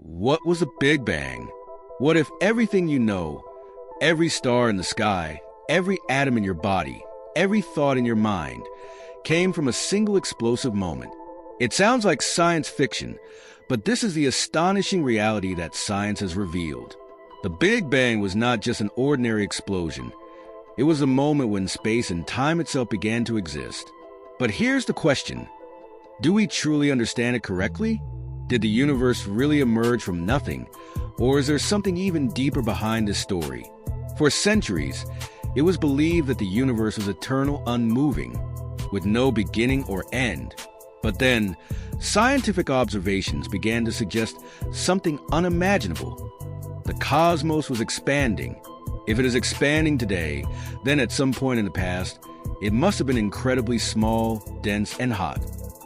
What was a Big Bang? What if everything you know, every star in the sky, every atom in your body, every thought in your mind, came from a single explosive moment? It sounds like science fiction, but this is the astonishing reality that science has revealed. The Big Bang was not just an ordinary explosion. It was a moment when space and time itself began to exist. But here's the question. Do we truly understand it correctly? Did the universe really emerge from nothing? Or is there something even deeper behind this story? For centuries, it was believed that the universe was eternal, unmoving, with no beginning or end. But then, scientific observations began to suggest something unimaginable. The cosmos was expanding. If it is expanding today, then at some point in the past, it must have been incredibly small, dense, and hot.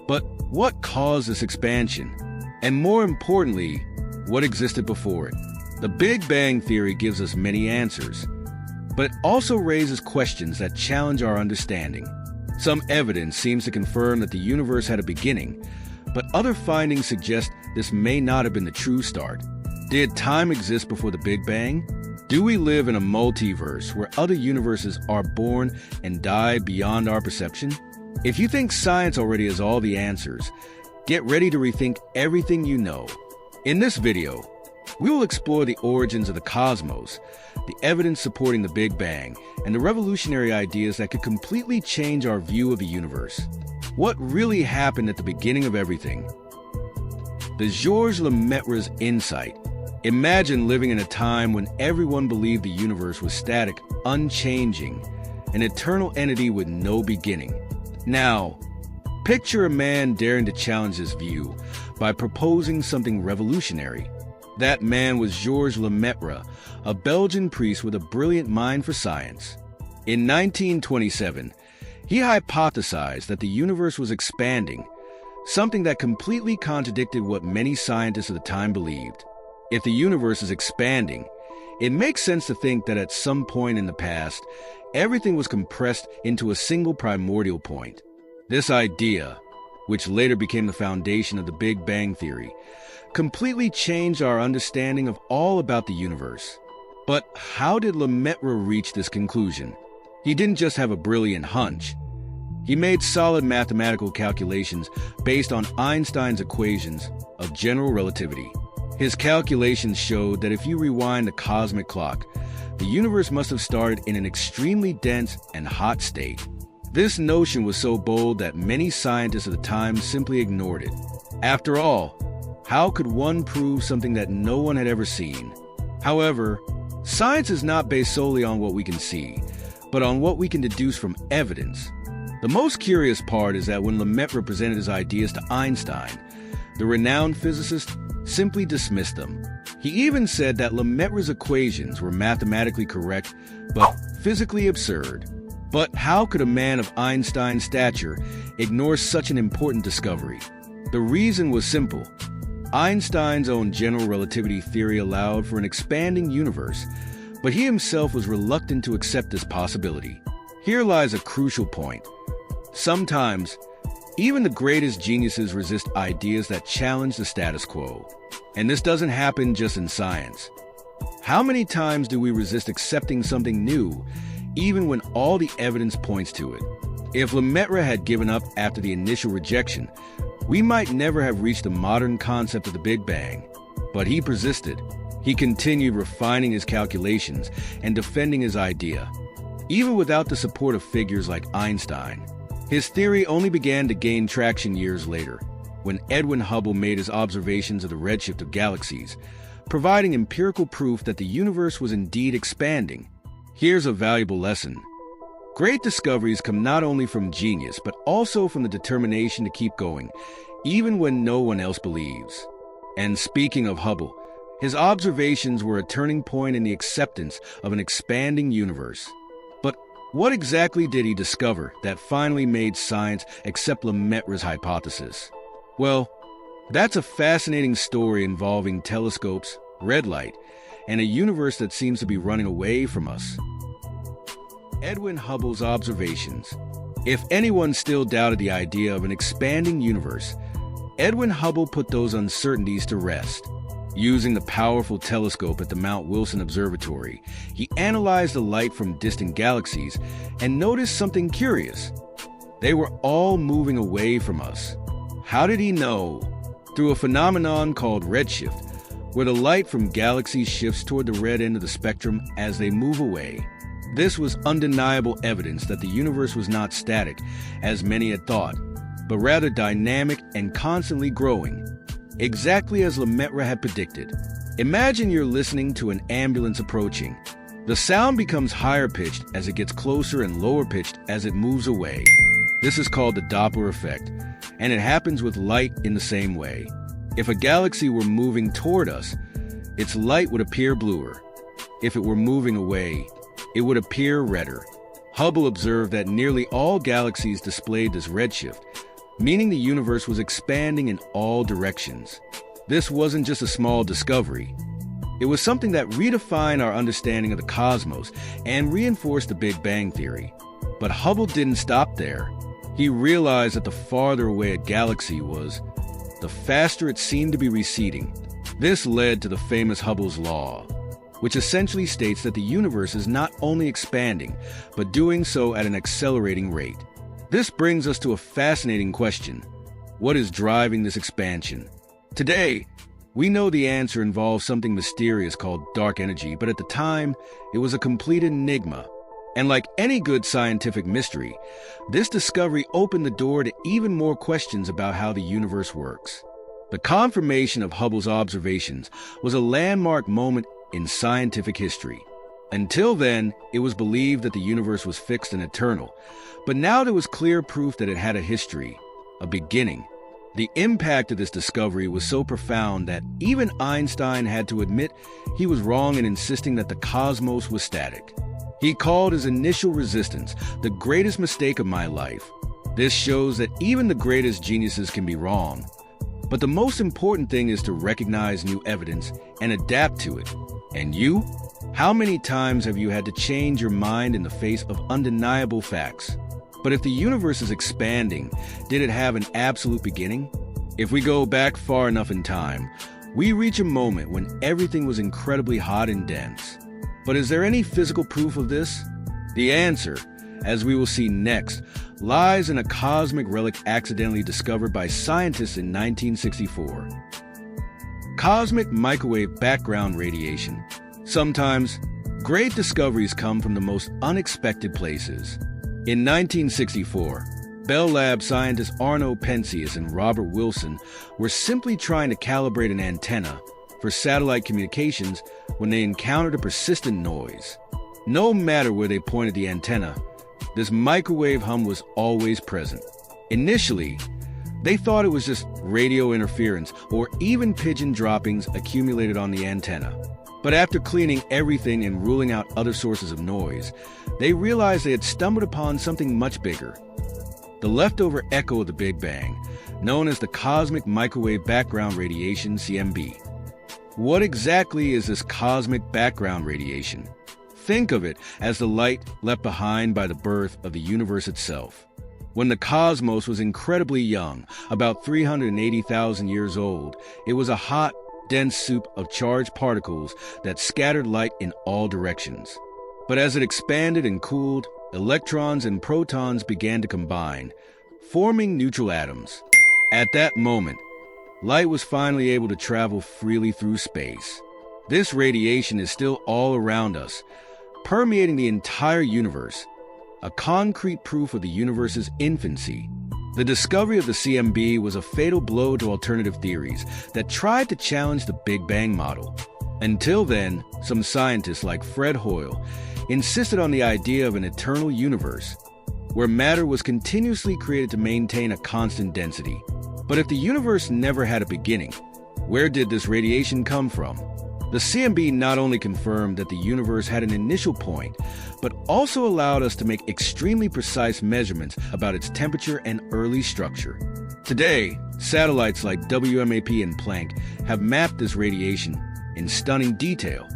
But what caused this expansion? And more importantly, what existed before it? The Big Bang Theory gives us many answers, but it also raises questions that challenge our understanding. Some evidence seems to confirm that the universe had a beginning, but other findings suggest this may not have been the true start. Did time exist before the Big Bang? Do we live in a multiverse where other universes are born and die beyond our perception? If you think science already has all the answers, get ready to rethink everything you know. In this video, we will explore the origins of the cosmos, the evidence supporting the Big Bang, and the revolutionary ideas that could completely change our view of the universe. What really happened at the beginning of everything? The Georges Lemaitre's insight. Imagine living in a time when everyone believed the universe was static, unchanging, an eternal entity with no beginning. Now, picture a man daring to challenge this view by proposing something revolutionary. That man was Georges Lemaitre, a Belgian priest with a brilliant mind for science. In 1927, he hypothesized that the universe was expanding, something that completely contradicted what many scientists of the time believed. If the universe is expanding, it makes sense to think that at some point in the past, everything was compressed into a single primordial point. This idea, which later became the foundation of the Big Bang Theory, completely changed our understanding of all about the universe. But how did Lemaitre reach this conclusion? He didn't just have a brilliant hunch. He made solid mathematical calculations based on Einstein's equations of general relativity. His calculations showed that if you rewind the cosmic clock, the universe must have started in an extremely dense and hot state. This notion was so bold that many scientists of the time simply ignored it. After all, how could one prove something that no one had ever seen? However, science is not based solely on what we can see, but on what we can deduce from evidence. The most curious part is that when Lemaitre presented his ideas to Einstein, the renowned physicist simply dismissed them. He even said that Lemaitre's equations were mathematically correct, but physically absurd. But how could a man of Einstein's stature ignore such an important discovery? The reason was simple. Einstein's own general relativity theory allowed for an expanding universe, but he himself was reluctant to accept this possibility. Here lies a crucial point. Sometimes, even the greatest geniuses resist ideas that challenge the status quo. And this doesn't happen just in science. How many times do we resist accepting something new, even when all the evidence points to it? If Lemaitre had given up after the initial rejection, we might never have reached the modern concept of the Big Bang. But he persisted. He continued refining his calculations and defending his idea, even without the support of figures like Einstein. His theory only began to gain traction years later, when Edwin Hubble made his observations of the redshift of galaxies, providing empirical proof that the universe was indeed expanding. Here's a valuable lesson. Great discoveries come not only from genius, but also from the determination to keep going, even when no one else believes. And speaking of Hubble, his observations were a turning point in the acceptance of an expanding universe. But what exactly did he discover that finally made science accept Lemaitre's hypothesis? Well, that's a fascinating story involving telescopes, red light, and a universe that seems to be running away from us. Edwin Hubble's observations. If anyone still doubted the idea of an expanding universe, Edwin Hubble put those uncertainties to rest. Using the powerful telescope at the Mount Wilson Observatory, he analyzed the light from distant galaxies and noticed something curious. They were all moving away from us. How did he know? Through a phenomenon called redshift, where the light from galaxies shifts toward the red end of the spectrum as they move away. This was undeniable evidence that the universe was not static, as many had thought, but rather dynamic and constantly growing, exactly as Lemaitre had predicted. Imagine you're listening to an ambulance approaching. The sound becomes higher pitched as it gets closer and lower pitched as it moves away. This is called the Doppler effect, and it happens with light in the same way. If a galaxy were moving toward us, its light would appear bluer. If it were moving away, it would appear redder. Hubble observed that nearly all galaxies displayed this redshift, meaning the universe was expanding in all directions. This wasn't just a small discovery. It was something that redefined our understanding of the cosmos and reinforced the Big Bang Theory. But Hubble didn't stop there. He realized that the farther away a galaxy was, the faster it seemed to be receding. This led to the famous Hubble's law, which essentially states that the universe is not only expanding, but doing so at an accelerating rate. This brings us to a fascinating question. What is driving this expansion? Today, we know the answer involves something mysterious called dark energy, but at the time, it was a complete enigma. And like any good scientific mystery, this discovery opened the door to even more questions about how the universe works. The confirmation of Hubble's observations was a landmark moment in scientific history. Until then, it was believed that the universe was fixed and eternal, but now there was clear proof that it had a history, a beginning. The impact of this discovery was so profound that even Einstein had to admit he was wrong in insisting that the cosmos was static. He called his initial resistance the greatest mistake of my life. This shows that even the greatest geniuses can be wrong. But the most important thing is to recognize new evidence and adapt to it. And you? How many times have you had to change your mind in the face of undeniable facts? But if the universe is expanding, did it have an absolute beginning? If we go back far enough in time, we reach a moment when everything was incredibly hot and dense. But is there any physical proof of this? The answer, as we will see next, lies in a cosmic relic accidentally discovered by scientists in 1964. Cosmic microwave background radiation. Sometimes, great discoveries come from the most unexpected places. In 1964, Bell Lab scientists Arno Penzias and Robert Wilson were simply trying to calibrate an antenna for satellite communications when they encountered a persistent noise. No matter where they pointed the antenna, this microwave hum was always present. Initially, they thought it was just radio interference or even pigeon droppings accumulated on the antenna. But after cleaning everything and ruling out other sources of noise, they realized they had stumbled upon something much bigger. The leftover echo of the Big Bang, known as the cosmic microwave background radiation, CMB. What exactly is this cosmic background radiation? Think of it as the light left behind by the birth of the universe itself. When the cosmos was incredibly young, about 380,000 years old, it was a hot, dense soup of charged particles that scattered light in all directions. But as it expanded and cooled, electrons and protons began to combine, forming neutral atoms. At that moment, light was finally able to travel freely through space. This radiation is still all around us, permeating the entire universe, a concrete proof of the universe's infancy. The discovery of the CMB was a fatal blow to alternative theories that tried to challenge the Big Bang model. Until then, some scientists like Fred Hoyle insisted on the idea of an eternal universe, where matter was continuously created to maintain a constant density. But if the universe never had a beginning, where did this radiation come from? The CMB not only confirmed that the universe had an initial point, but also allowed us to make extremely precise measurements about its temperature and early structure. Today, satellites like WMAP and Planck have mapped this radiation in stunning detail,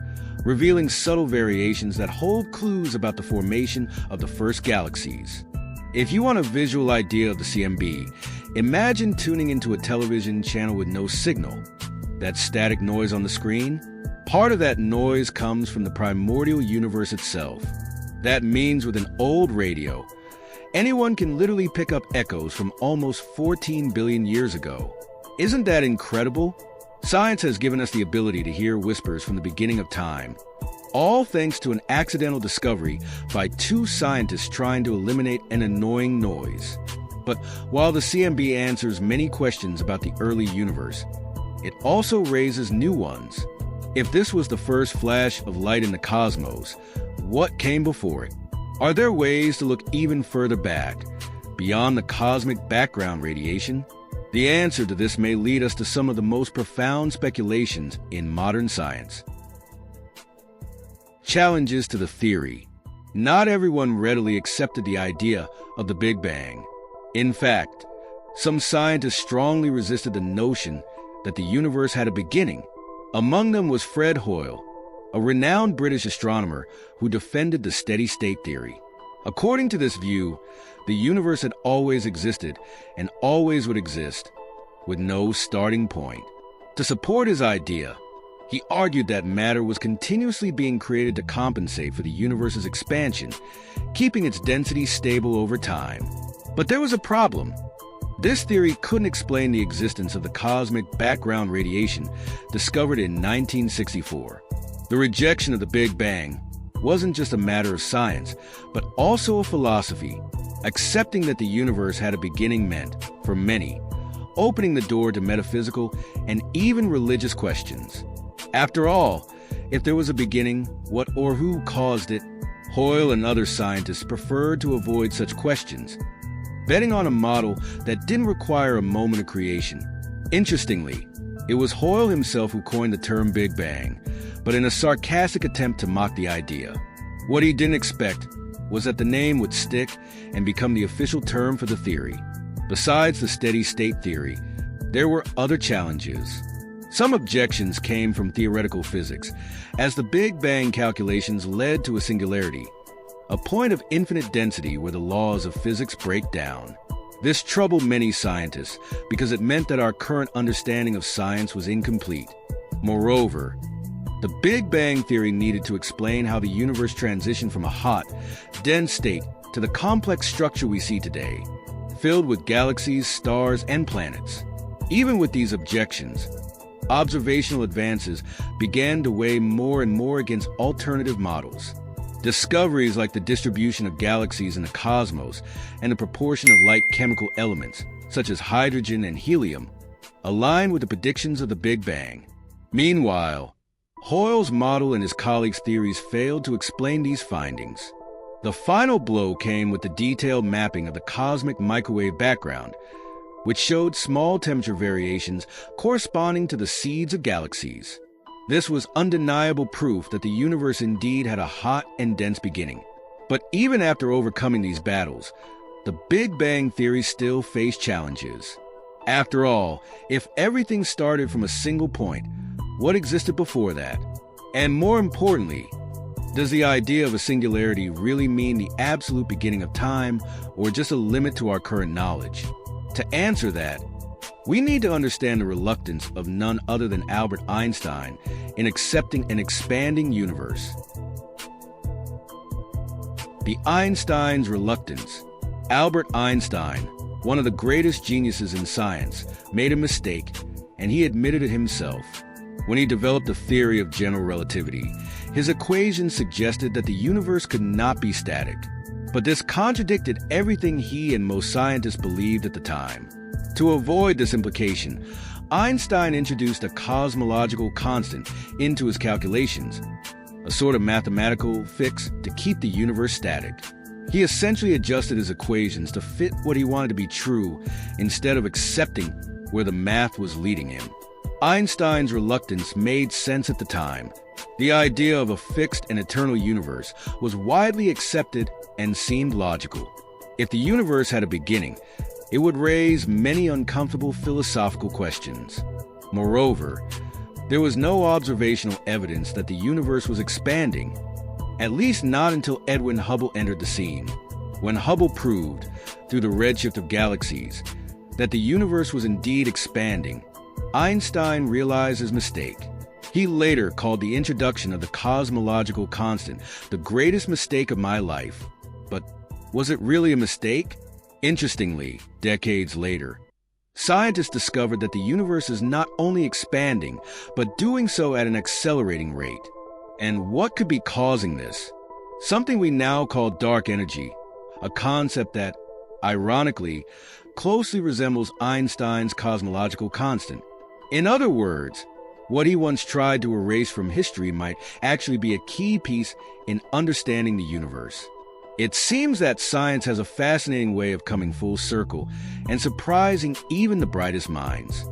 revealing subtle variations that hold clues about the formation of the first galaxies. If you want a visual idea of the CMB, imagine tuning into a television channel with no signal. that static noise on the screen? Part of that noise comes from the primordial universe itself. That means with an old radio, anyone can literally pick up echoes from almost 14 billion years ago. Isn't that incredible? Science has given us the ability to hear whispers from the beginning of time, all thanks to an accidental discovery by two scientists trying to eliminate an annoying noise. But while the CMB answers many questions about the early universe, it also raises new ones. If this was the first flash of light in the cosmos, what came before it? Are there ways to look even further back, beyond the cosmic background radiation? The answer to this may lead us to some of the most profound speculations in modern science. Challenges to the theory. Not everyone readily accepted the idea of the Big Bang. In fact, some scientists strongly resisted the notion that the universe had a beginning. Among them was Fred Hoyle, a renowned British astronomer who defended the steady-state theory. According to this view, the universe had always existed and always would exist, with no starting point. To support his idea, he argued that matter was continuously being created to compensate for the universe's expansion, keeping its density stable over time. But there was a problem. This theory couldn't explain the existence of the cosmic background radiation discovered in 1964. The rejection of the Big Bang wasn't just a matter of science, but also a philosophy. Accepting that the universe had a beginning meant, for many, opening the door to metaphysical and even religious questions. After all, if there was a beginning, what or who caused it? Hoyle and other scientists preferred to avoid such questions, betting on a model that didn't require a moment of creation. Interestingly, it was Hoyle himself who coined the term Big Bang, but in a sarcastic attempt to mock the idea. What he didn't expect was that the name would stick and become the official term for the theory. Besides the steady-state theory, there were other challenges. Some objections came from theoretical physics, as the Big Bang calculations led to a singularity, a point of infinite density where the laws of physics break down. This troubled many scientists because it meant that our current understanding of science was incomplete. Moreover, the Big Bang theory needed to explain how the universe transitioned from a hot, dense state to the complex structure we see today, filled with galaxies, stars, and planets. Even with these objections, observational advances began to weigh more and more against alternative models. Discoveries like the distribution of galaxies in the cosmos and the proportion of light chemical elements, such as hydrogen and helium, aligned with the predictions of the Big Bang. Meanwhile, Hoyle's model and his colleagues' theories failed to explain these findings. The final blow came with the detailed mapping of the cosmic microwave background, which showed small temperature variations corresponding to the seeds of galaxies. This was undeniable proof that the universe indeed had a hot and dense beginning. But even after overcoming these battles, the Big Bang theory still faced challenges. After all, if everything started from a single point, what existed before that? And more importantly, does the idea of a singularity really mean the absolute beginning of time, or just a limit to our current knowledge? To answer that, we need to understand the reluctance of none other than Albert Einstein in accepting an expanding universe. The Einstein's reluctance. Albert Einstein, one of the greatest geniuses in science, made a mistake, and he admitted it himself. When he developed the theory of general relativity, his equations suggested that the universe could not be static. But this contradicted everything he and most scientists believed at the time. To avoid this implication, Einstein introduced a cosmological constant into his calculations, a sort of mathematical fix to keep the universe static. He essentially adjusted his equations to fit what he wanted to be true instead of accepting where the math was leading him. Einstein's reluctance made sense at the time. The idea of a fixed and eternal universe was widely accepted and seemed logical. If the universe had a beginning, it would raise many uncomfortable philosophical questions. Moreover, there was no observational evidence that the universe was expanding, at least not until Edwin Hubble entered the scene. When Hubble proved, through the redshift of galaxies, that the universe was indeed expanding, Einstein realized his mistake. He later called the introduction of the cosmological constant the greatest mistake of my life. But was it really a mistake? Interestingly, decades later, scientists discovered that the universe is not only expanding, but doing so at an accelerating rate. And what could be causing this? Something we now call dark energy, a concept that, ironically, closely resembles Einstein's cosmological constant. In other words, what he once tried to erase from history might actually be a key piece in understanding the universe. It seems that science has a fascinating way of coming full circle and surprising even the brightest minds.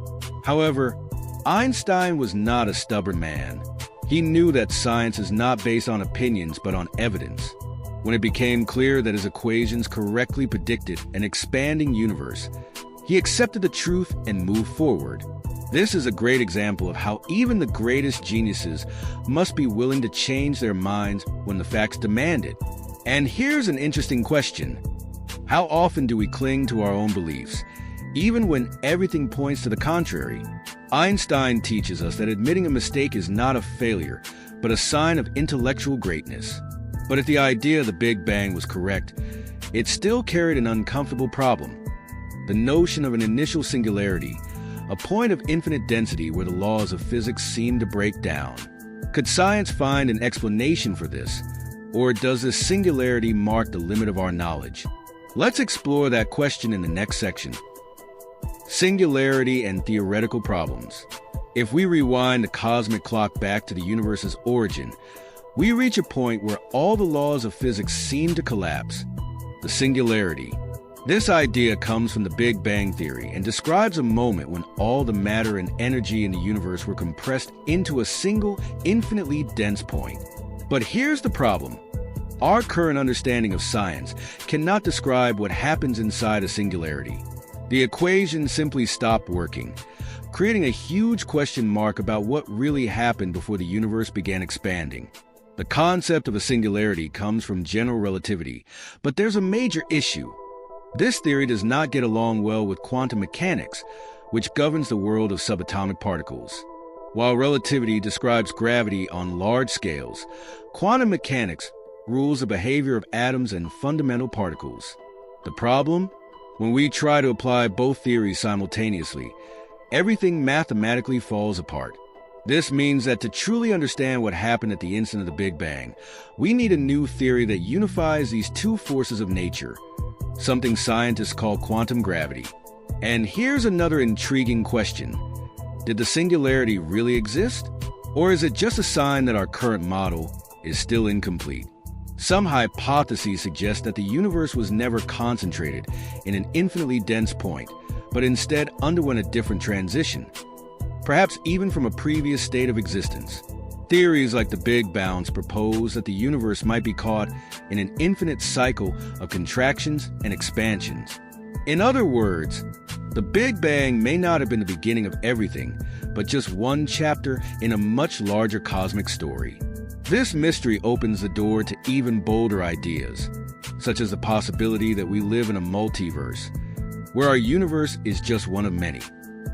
However, Einstein was not a stubborn man. He knew that science is not based on opinions but on evidence. When it became clear that his equations correctly predicted an expanding universe, he accepted the truth and moved forward. This is a great example of how even the greatest geniuses must be willing to change their minds when the facts demand it. And here's an interesting question. How often do we cling to our own beliefs, even when everything points to the contrary? Einstein teaches us that admitting a mistake is not a failure, but a sign of intellectual greatness. But if the idea of the Big Bang was correct, it still carried an uncomfortable problem. The notion of an initial singularity, a point of infinite density where the laws of physics seem to break down. Could science find an explanation for this, or does this singularity mark the limit of our knowledge? Let's explore that question in the next section. Singularity and theoretical problems. If we rewind the cosmic clock back to the universe's origin, we reach a point where all the laws of physics seem to collapse. The singularity. This idea comes from the Big Bang Theory and describes a moment when all the matter and energy in the universe were compressed into a single, infinitely dense point. But here's the problem. Our current understanding of science cannot describe what happens inside a singularity. The equations simply stop working, creating a huge question mark about what really happened before the universe began expanding. The concept of a singularity comes from general relativity, but there's a major issue. This theory does not get along well with quantum mechanics, which governs the world of subatomic particles. While relativity describes gravity on large scales, quantum mechanics rules the behavior of atoms and fundamental particles. The problem? When we try to apply both theories simultaneously, everything mathematically falls apart. This means that to truly understand what happened at the instant of the Big Bang, we need a new theory that unifies these two forces of nature, something scientists call quantum gravity. And here's another intriguing question. Did the singularity really exist? Or is it just a sign that our current model is still incomplete? Some hypotheses suggest that the universe was never concentrated in an infinitely dense point, but instead underwent a different transition, perhaps even from a previous state of existence. Theories like the Big Bounce propose that the universe might be caught in an infinite cycle of contractions and expansions. In other words, the Big Bang may not have been the beginning of everything, but just one chapter in a much larger cosmic story. This mystery opens the door to even bolder ideas, such as the possibility that we live in a multiverse, where our universe is just one of many.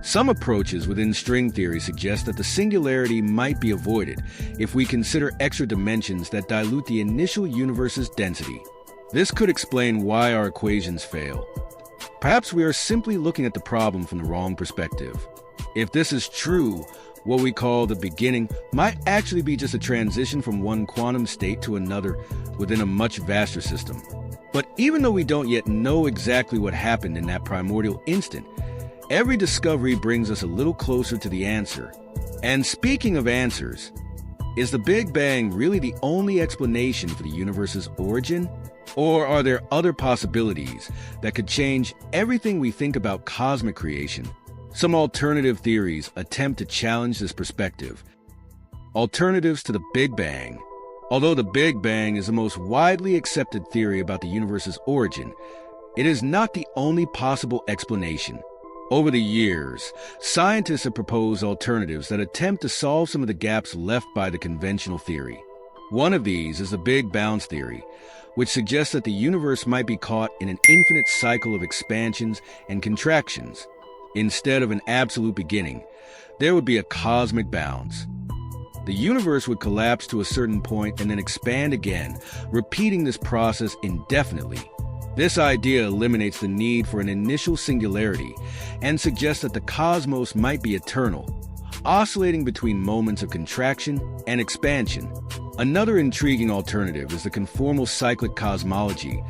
Some approaches within string theory suggest that the singularity might be avoided if we consider extra dimensions that dilute the initial universe's density. This could explain why our equations fail. Perhaps we are simply looking at the problem from the wrong perspective. If this is true, what we call the beginning might actually be just a transition from one quantum state to another within a much vaster system. But even though we don't yet know exactly what happened in that primordial instant, every discovery brings us a little closer to the answer. And speaking of answers, is the Big Bang really the only explanation for the universe's origin? Or are there other possibilities that could change everything we think about cosmic creation? Some alternative theories attempt to challenge this perspective. Alternatives to the Big Bang. Although the Big Bang is the most widely accepted theory about the universe's origin, it is not the only possible explanation. Over the years, scientists have proposed alternatives that attempt to solve some of the gaps left by the conventional theory. One of these is the Big Bounce theory, which suggests that the universe might be caught in an infinite cycle of expansions and contractions. Instead of an absolute beginning, there would be a cosmic bounce. The universe would collapse to a certain point and then expand again, repeating this process indefinitely. This idea eliminates the need for an initial singularity and suggests that the cosmos might be eternal, oscillating between moments of contraction and expansion. Another intriguing alternative is the conformal cyclic cosmology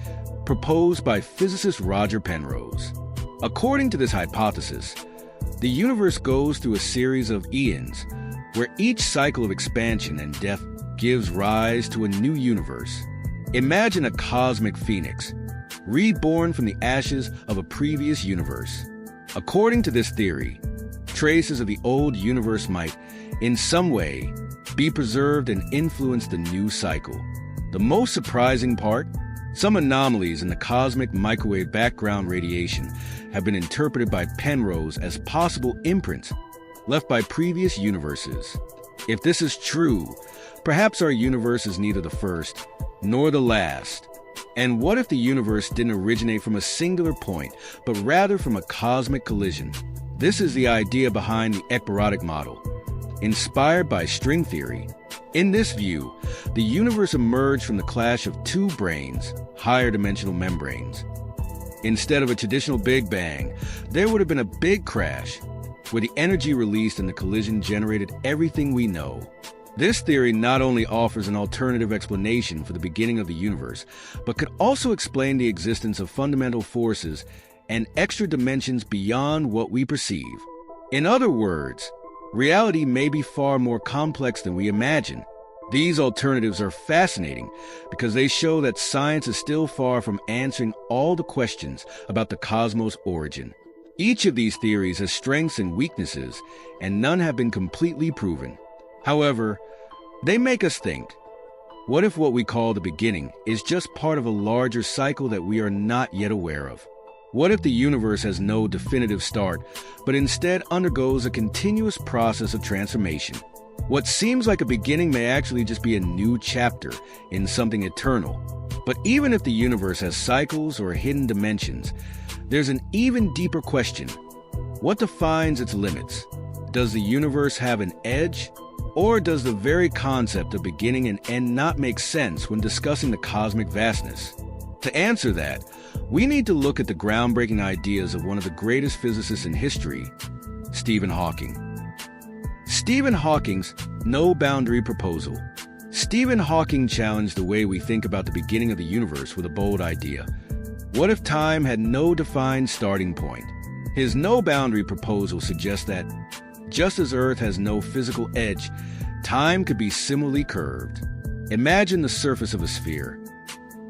proposed by physicist Roger Penrose. According to this hypothesis, the universe goes through a series of eons, where each cycle of expansion and death gives rise to a new universe. Imagine a cosmic phoenix, reborn from the ashes of a previous universe. According to this theory, traces of the old universe might, in some way, be preserved and influence the new cycle. The most surprising part? Some anomalies in the cosmic microwave background radiation have been interpreted by Penrose as possible imprints left by previous universes. If this is true, perhaps our universe is neither the first nor the last. And what if the universe didn't originate from a singular point, but rather from a cosmic collision? This is the idea behind the ekpyrotic model, inspired by string theory. In this view, the universe emerged from the clash of two branes, higher dimensional membranes. Instead of a traditional Big Bang, there would have been a big crash, where the energy released in the collision generated everything we know. This theory not only offers an alternative explanation for the beginning of the universe, but could also explain the existence of fundamental forces and extra dimensions beyond what we perceive. In other words, reality may be far more complex than we imagine. These alternatives are fascinating because they show that science is still far from answering all the questions about the cosmos' origin. Each of these theories has strengths and weaknesses, and none have been completely proven. However, they make us think. What if what we call the beginning is just part of a larger cycle that we are not yet aware of? What if the universe has no definitive start, but instead undergoes a continuous process of transformation? What seems like a beginning may actually just be a new chapter in something eternal. But even if the universe has cycles or hidden dimensions, there's an even deeper question. What defines its limits? Does the universe have an edge? Or does the very concept of beginning and end not make sense when discussing the cosmic vastness? To answer that, we need to look at the groundbreaking ideas of one of the greatest physicists in history, Stephen Hawking. Stephen Hawking's no-boundary proposal. Stephen Hawking challenged the way we think about the beginning of the universe with a bold idea. What if time had no defined starting point? His no-boundary proposal suggests that, just as Earth has no physical edge, time could be similarly curved. Imagine the surface of a sphere.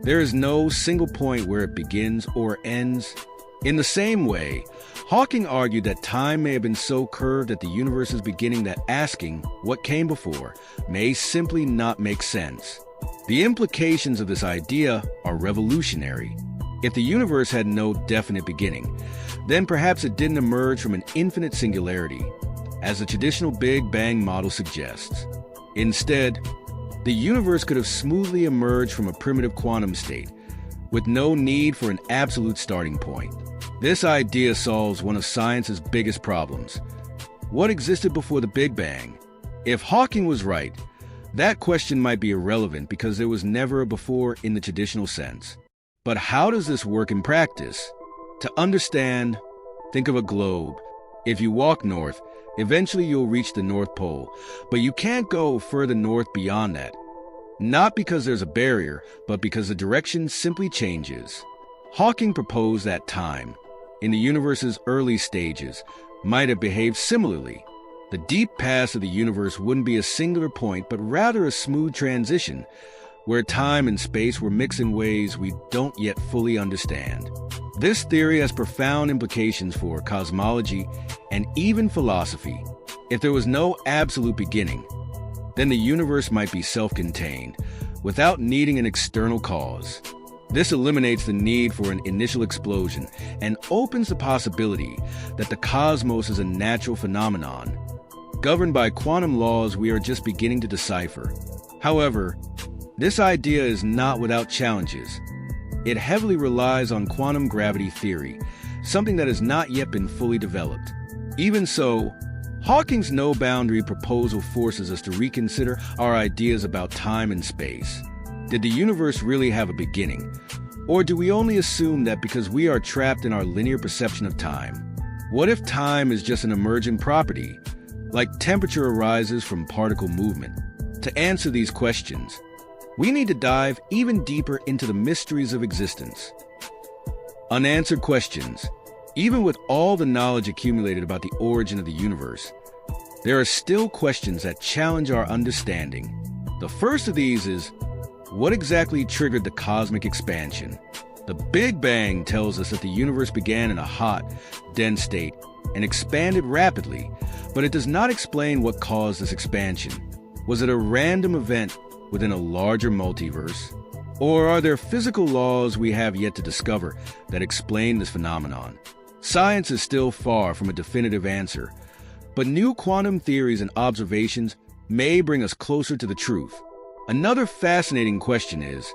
There is no single point where it begins or ends. In the same way, Hawking argued that time may have been so curved at the universe's beginning that asking what came before may simply not make sense. The implications of this idea are revolutionary. If the universe had no definite beginning, then perhaps it didn't emerge from an infinite singularity, as the traditional Big Bang model suggests. Instead, the universe could have smoothly emerged from a primitive quantum state, with no need for an absolute starting point. This idea solves one of science's biggest problems. What existed before the Big Bang? If Hawking was right, that question might be irrelevant because there was never a before in the traditional sense. But how does this work in practice? To understand, think of a globe. If you walk north, eventually you'll reach the North Pole, but you can't go further north beyond that. Not because there's a barrier, but because the direction simply changes. Hawking proposed that time, in the universe's early stages, might have behaved similarly. The deep past of the universe wouldn't be a singular point, but rather a smooth transition, where time and space were mixed in ways we don't yet fully understand. This theory has profound implications for cosmology and even philosophy. If there was no absolute beginning, then the universe might be self-contained, without needing an external cause. This eliminates the need for an initial explosion and opens the possibility that the cosmos is a natural phenomenon, governed by quantum laws we are just beginning to decipher. However, this idea is not without challenges. It heavily relies on quantum gravity theory, something that has not yet been fully developed. Even so, Hawking's no-boundary proposal forces us to reconsider our ideas about time and space. Did the universe really have a beginning? Or do we only assume that because we are trapped in our linear perception of time? What if time is just an emergent property, like temperature arises from particle movement? To answer these questions, we need to dive even deeper into the mysteries of existence. Unanswered questions. Even with all the knowledge accumulated about the origin of the universe, there are still questions that challenge our understanding. The first of these is, what exactly triggered the cosmic expansion? The Big Bang tells us that the universe began in a hot, dense state and expanded rapidly, but it does not explain what caused this expansion. Was it a random event within a larger multiverse? Or are there physical laws we have yet to discover that explain this phenomenon? Science is still far from a definitive answer, but new quantum theories and observations may bring us closer to the truth. Another fascinating question is,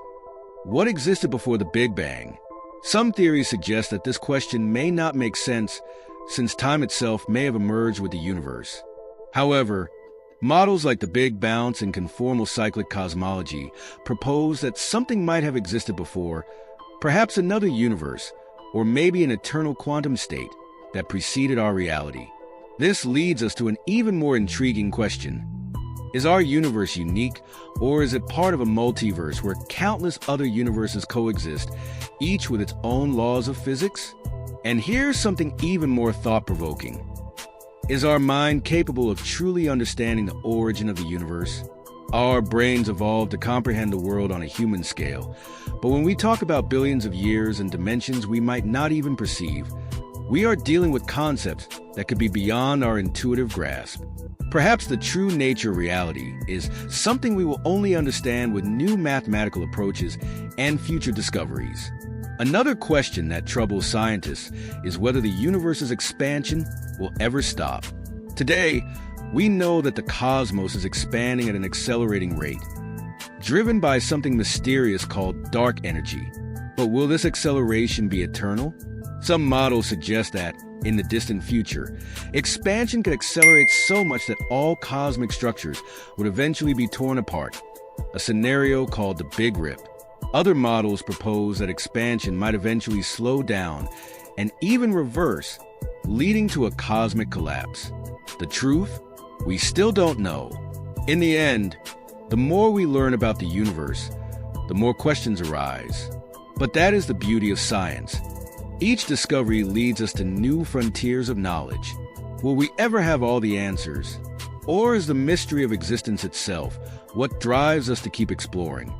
what existed before the Big Bang? Some theories suggest that this question may not make sense since time itself may have emerged with the universe. However, models like the Big Bounce and conformal cyclic cosmology propose that something might have existed before, perhaps another universe, or maybe an eternal quantum state that preceded our reality. This leads us to an even more intriguing question. Is our universe unique, or is it part of a multiverse where countless other universes coexist, each with its own laws of physics? And here's something even more thought-provoking. Is our mind capable of truly understanding the origin of the universe? Our brains evolved to comprehend the world on a human scale, but when we talk about billions of years and dimensions we might not even perceive, we are dealing with concepts that could be beyond our intuitive grasp. Perhaps the true nature of reality is something we will only understand with new mathematical approaches and future discoveries. Another question that troubles scientists is whether the universe's expansion will ever stop. Today, we know that the cosmos is expanding at an accelerating rate, driven by something mysterious called dark energy. But will this acceleration be eternal? Some models suggest that, in the distant future, expansion could accelerate so much that all cosmic structures would eventually be torn apart, a scenario called the Big Rip. Other models propose that expansion might eventually slow down and even reverse, leading to a cosmic collapse. The truth? We still don't know. In the end, the more we learn about the universe, the more questions arise. But that is the beauty of science. Each discovery leads us to new frontiers of knowledge. Will we ever have all the answers? Or is the mystery of existence itself what drives us to keep exploring?